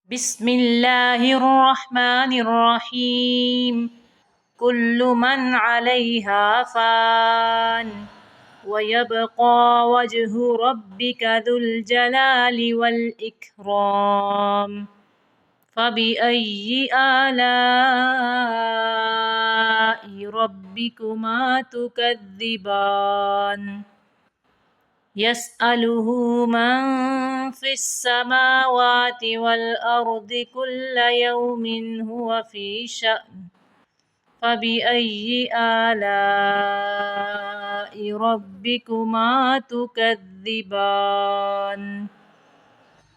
بسم الله الرحمن الرحيم. كل من عليها فان ويبقى وجه ربك ذو الجلال والإكرام. فبأي آلاء ربكما تكذبان؟ يسأله من في السماوات والأرض كل يوم هو في شأن. فبأي آلاء ربكما تكذبان؟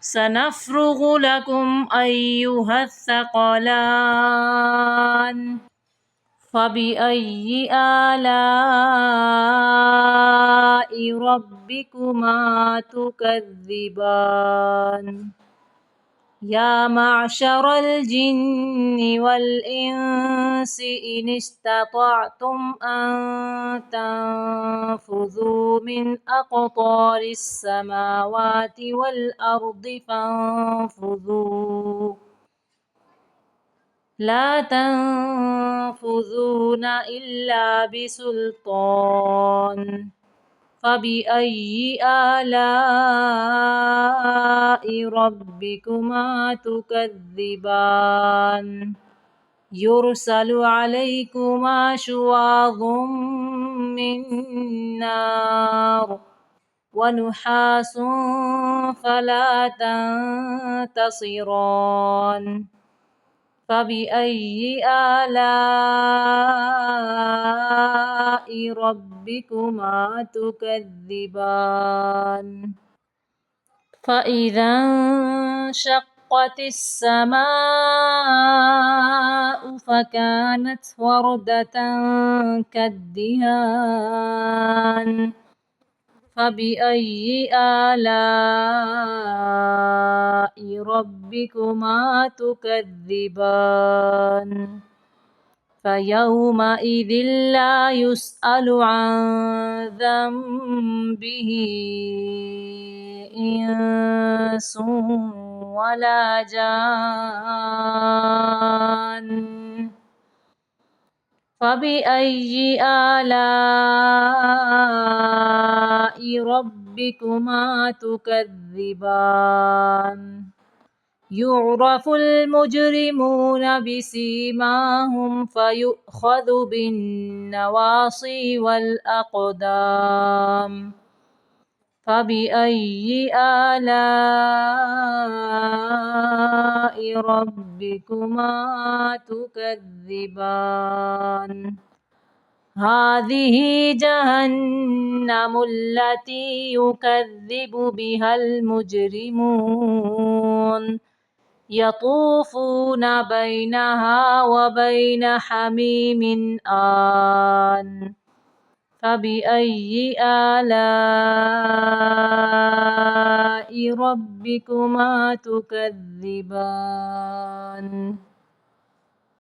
سنفرغ لكم أيها الثقلان. فبأي آلاء ربكما تكذبان؟ يا معشر الجن والإنس إن استطعتم أن تنفذوا من أقطار السماوات والأرض فانفذوا لا تنفذون إلا بسلطان. فبأي آلاء ربكما تكذبان؟ يرسل عليكما شواظ من نار ونحاس فلا تنتصران. فبأي آلاء ربكما تكذبان؟ فإذا انشقت السماء فكانت وردة كالدهان. فبأي آلاء ربكما تكذبان؟ فيومئذ لا يسأل عن ذنبه إنس ولا جان. فبأي آلاء ربكما تكذبان؟ يعرف المجرمون بسيماهم فيؤخذ بالنواصي والأقدام. فبأي آلاء ربكما تكذبان؟ هذه جهنم التي يكذب بها المجرمون يطوفون بينها وبين حميم آن. فبأي آلاء ربكما تكذبان؟